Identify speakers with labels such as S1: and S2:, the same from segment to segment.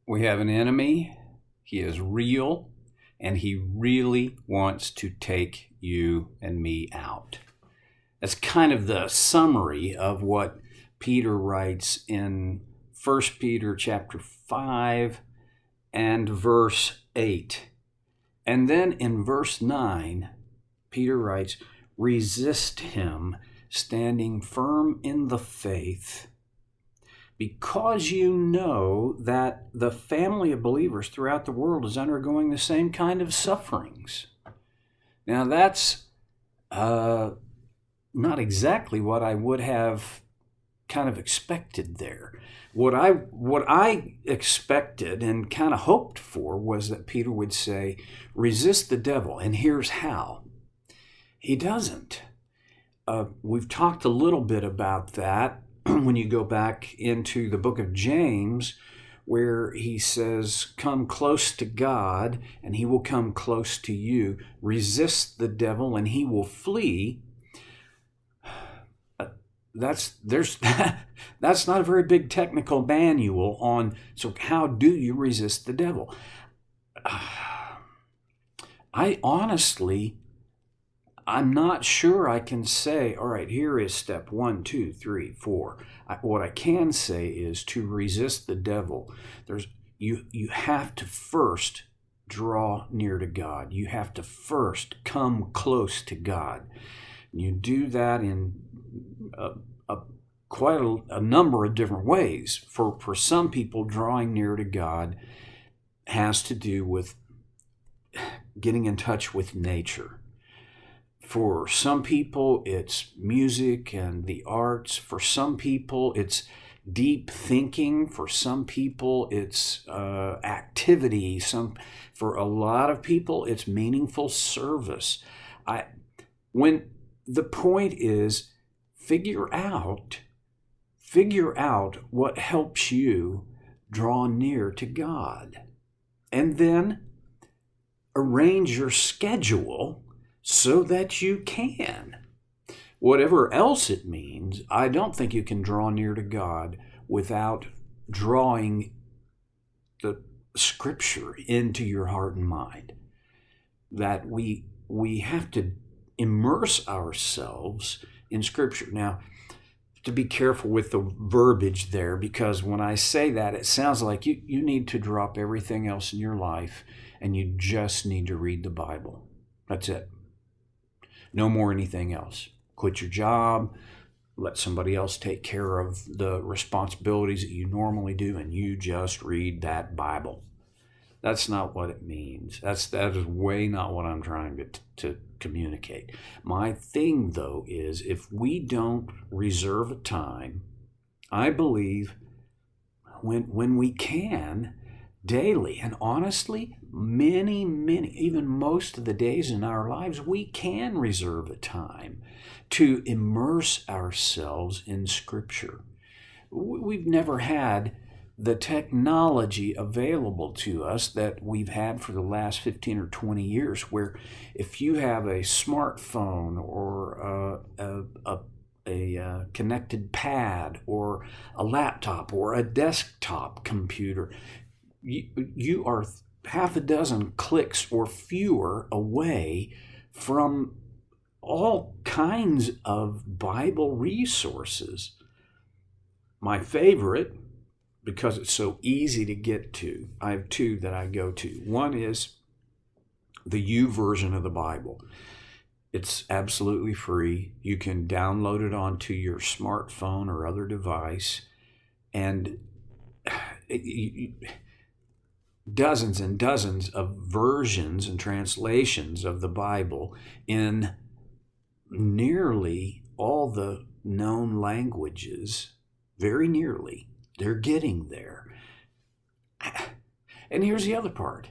S1: We have an enemy. He is real, and he really wants to take you and me out. That's kind of the summary of what Peter writes in 1 Peter chapter 5 and verse 8. And then in verse 9, Peter writes, resist him, standing firm in the faith, because you know that the family of believers throughout the world is undergoing the same kind of sufferings. Now that's not exactly what I would have kind of expected there. What I expected and kind of hoped for was that Peter would say, resist the devil, and here's how. He doesn't. We've talked a little bit about that when you go back into the book of James, where he says, come close to God and he will come close to you. Resist the devil and he will flee. That's not a very big technical manual on, so how do you resist the devil? I'm not sure I can say, all right, here is step 1, 2, 3, 4. What I can say is to resist the devil. You have to first draw near to God. You have to first come close to God. And you do that in quite a number of different ways. For some people, drawing near to God has to do with getting in touch with nature. For some people, it's music and the arts. For some people, it's deep thinking. For some people, it's activity. For a lot of people, it's meaningful service. When the point is, figure out what helps you draw near to God, and then arrange your schedule so that you can. Whatever else it means, I don't think you can draw near to God without drawing the Scripture into your heart and mind. That we have to immerse ourselves in Scripture. Now, to be careful with the verbiage there, because when I say that, it sounds like you need to drop everything else in your life and you just need to read the Bible. That's it. No more anything else. Quit your job, let somebody else take care of the responsibilities that you normally do, and you just read that Bible. That's not what it means. That is way not what I'm trying to communicate. My thing, though, is if we don't reserve a time, I believe when we can, daily, and honestly, many, even most of the days in our lives, we can reserve a time to immerse ourselves in Scripture. We've never had the technology available to us that we've had for the last 15 or 20 years, where if you have a smartphone or a connected pad or a laptop or a desktop computer, you are half a dozen clicks or fewer away from all kinds of Bible resources. My favorite, because it's so easy to get to, I have two that I go to. One is the U version of the Bible. It's absolutely free. You can download it onto your smartphone or other device, and dozens and dozens of versions and translations of the Bible in nearly all the known languages, very nearly. They're getting there. And here's the other part.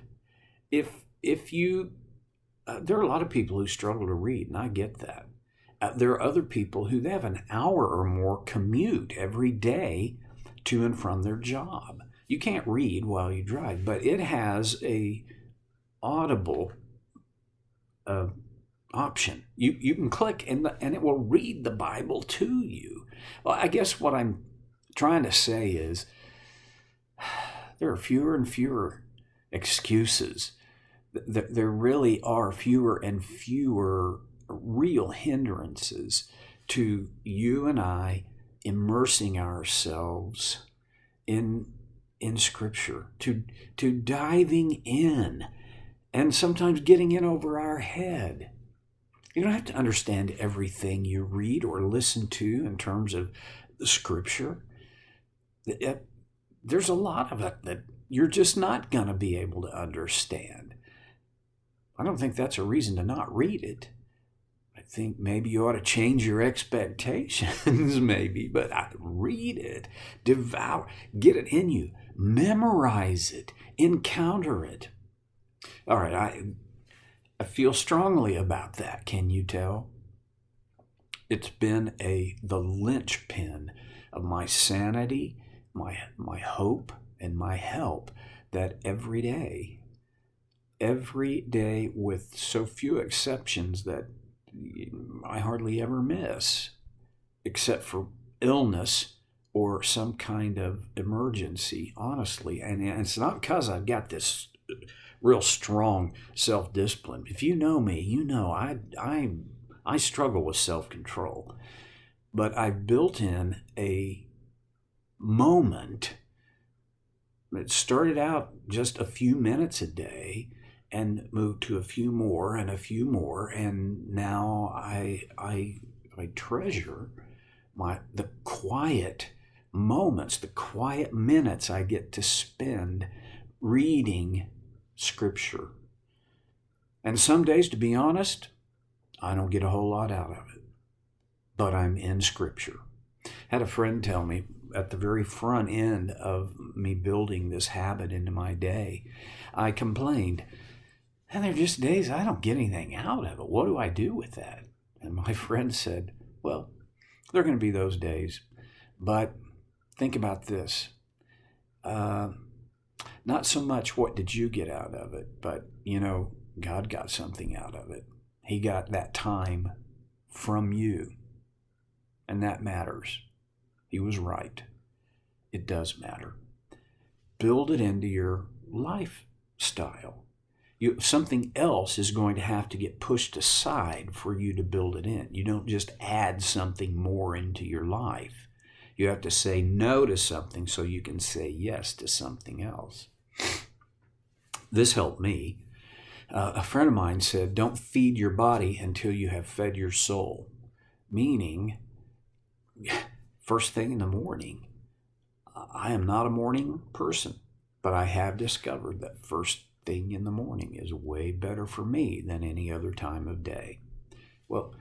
S1: If you, there are a lot of people who struggle to read, and I get that. There are other people who have an hour or more commute every day to and from their job. You can't read while you drive, but it has a audible option. You can click and it will read the Bible to you. Well, I guess what I'm trying to say is there are fewer and fewer excuses. There really are fewer and fewer real hindrances to you and I immersing ourselves in Scripture, to diving in, and sometimes getting in over our head. You don't have to understand everything you read or listen to in terms of the Scripture. There's a lot of it that you're just not going to be able to understand. I don't think that's a reason to not read it. I think maybe you ought to change your expectations, maybe, but read it, devour, get it in you, memorize it, encounter it. All right, I feel strongly about that, can you tell? It's been the linchpin of my sanity, my hope, and my help, that every day with so few exceptions that I hardly ever miss, except for illness or some kind of emergency, honestly. And it's not because I've got this real strong self-discipline. If you know me, you know I struggle with self-control. But I've built in a moment. It started out just a few minutes a day and moved to a few more, and now I treasure the quiet moments, the quiet minutes I get to spend reading Scripture. And some days, to be honest, I don't get a whole lot out of it, but I'm in Scripture. I had a friend tell me at the very front end of me building this habit into my day, I complained, and there are just days I don't get anything out of it. What do I do with that? And my friend said, well, there are going to be those days, but think about this. Not so much what did you get out of it, but, God got something out of it. He got that time from you, and that matters. He was right. It does matter. Build it into your lifestyle. Something else is going to have to get pushed aside for you to build it in. You don't just add something more into your life. You have to say no to something so you can say yes to something else. This helped me. A friend of mine said, don't feed your body until you have fed your soul. Meaning, first thing in the morning. I am not a morning person, but I have discovered that first thing in the morning is way better for me than any other time of day. Well,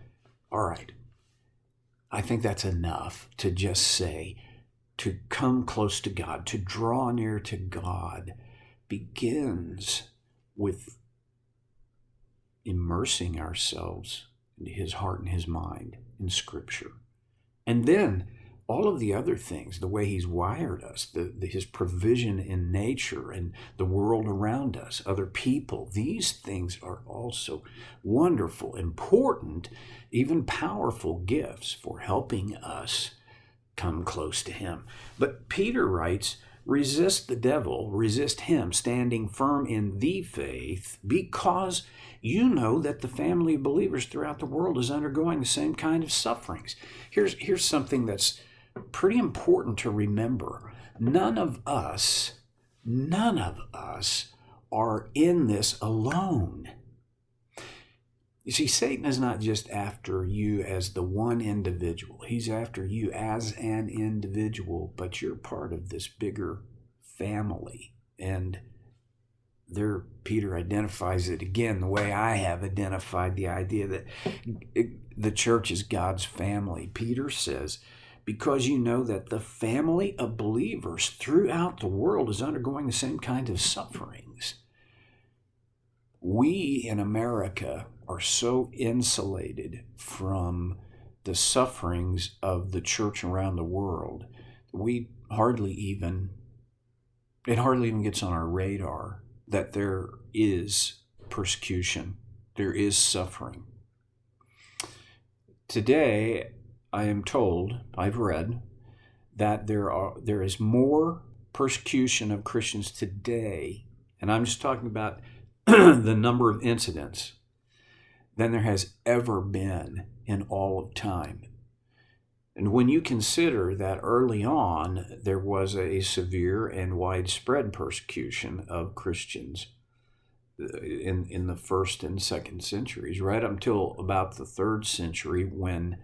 S1: all right. I think that's enough to just say, to come close to God, to draw near to God, begins with immersing ourselves into His heart and His mind in Scripture. And then all of the other things, the way He's wired us, His provision in nature and the world around us, other people, these things are also wonderful, important, even powerful gifts for helping us come close to Him. But Peter writes, resist the devil, resist him, standing firm in the faith, because you know that the family of believers throughout the world is undergoing the same kind of sufferings. Here's something that's pretty important to remember. None of us are in this alone. You see, Satan is not just after you as the one individual. He's after you as an individual, but you're part of this bigger family. And there, Peter identifies it again the way I have identified the idea that the church is God's family. Peter says, because you know that the family of believers throughout the world is undergoing the same kind of sufferings. We in America are so insulated from the sufferings of the church around the world. It hardly even gets on our radar that there is persecution, there is suffering. Today, I am told, I've read, that there is more persecution of Christians today, and I'm just talking about the number of incidents, than there has ever been in all of time. And when you consider that early on there was a severe and widespread persecution of Christians in the first and second centuries, right up until about the third century, when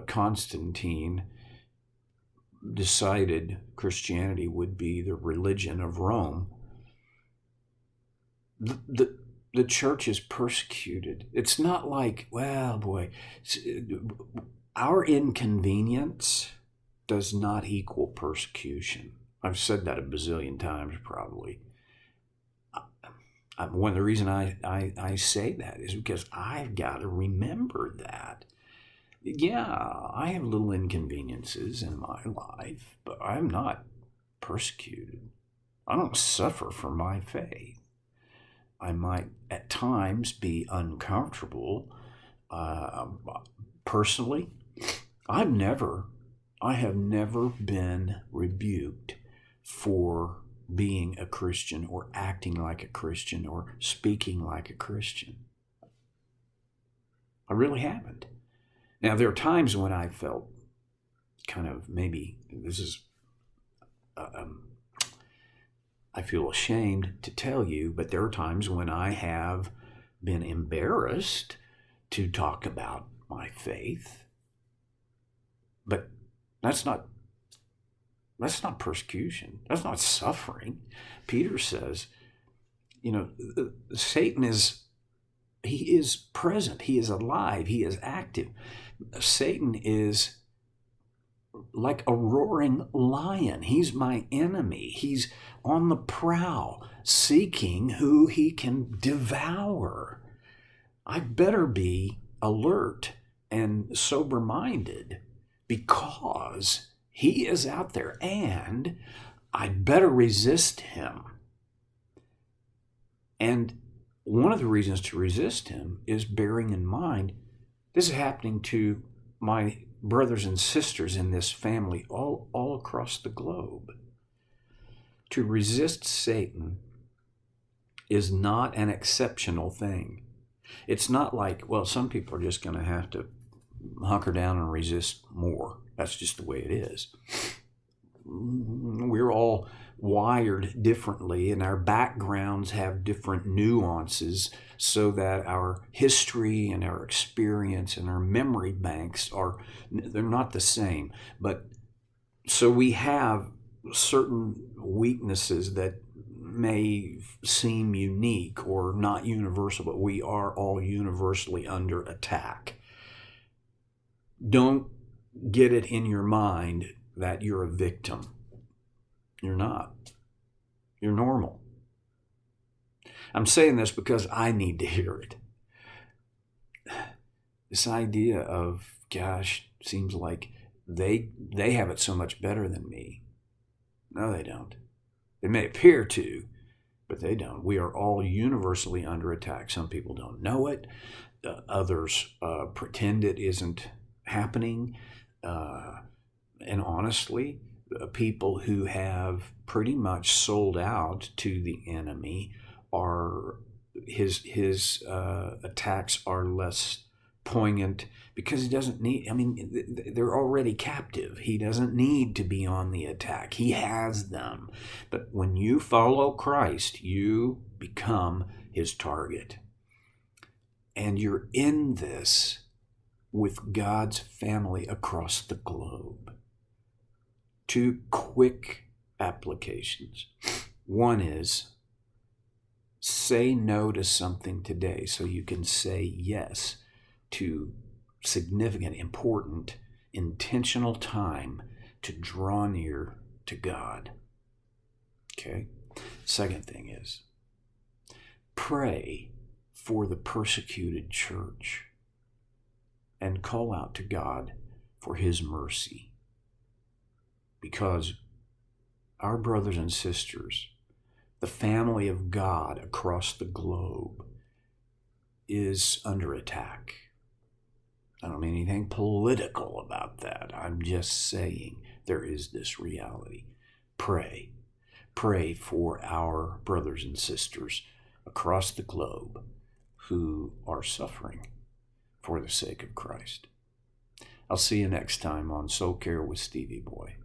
S1: Constantine decided Christianity would be the religion of Rome, the church is persecuted. It's not like, well, boy, our inconvenience does not equal persecution. I've said that a bazillion times probably. One of the reasons I say that is because I've got to remember that. Yeah, I have little inconveniences in my life, but I'm not persecuted. I don't suffer for my faith. I might at times be uncomfortable. Personally, I have never been rebuked for being a Christian or acting like a Christian or speaking like a Christian. I really haven't. Now, there are times when I felt kind of, maybe this is, I feel ashamed to tell you, but there are times when I have been embarrassed to talk about my faith. But that's not persecution. That's not suffering. Peter says, Satan he is present. He is alive. He is active. Satan is like a roaring lion. He's my enemy. He's on the prowl, seeking who he can devour. I better be alert and sober-minded because he is out there, and I better resist him. And one of the reasons to resist him is bearing in mind this is happening to my brothers and sisters in this family all across the globe. To resist Satan is not an exceptional thing. It's not like, well, some people are just going to have to hunker down and resist more. That's just the way it is. We're all wired differently, and our backgrounds have different nuances, so that our history and our experience and our memory banks they're not the same. But so we have certain weaknesses that may seem unique or not universal, but we are all universally under attack. Don't get it in your mind that you're a victim. You're not. You're normal. I'm saying this because I need to hear it. This idea of, gosh, seems like they have it so much better than me. No, they don't. They may appear to, but they don't. We are all universally under attack. Some people don't know it. Others pretend it isn't happening. And honestly, people who have pretty much sold out to the enemy are his attacks are less poignant because he doesn't need, they're already captive. He doesn't need to be on the attack. He has them. But when you follow Christ, you become his target. And you're in this with God's family across the globe. Two quick applications. One is, say no to something today so you can say yes to significant, important, intentional time to draw near to God. Okay? Second thing is, pray for the persecuted church and call out to God for his mercy. Because our brothers and sisters, the family of God across the globe, is under attack. I don't mean anything political about that. I'm just saying there is this reality. Pray. pray for our brothers and sisters across the globe who are suffering for the sake of Christ. I'll see you next time on Soul Care with Stevie Boy.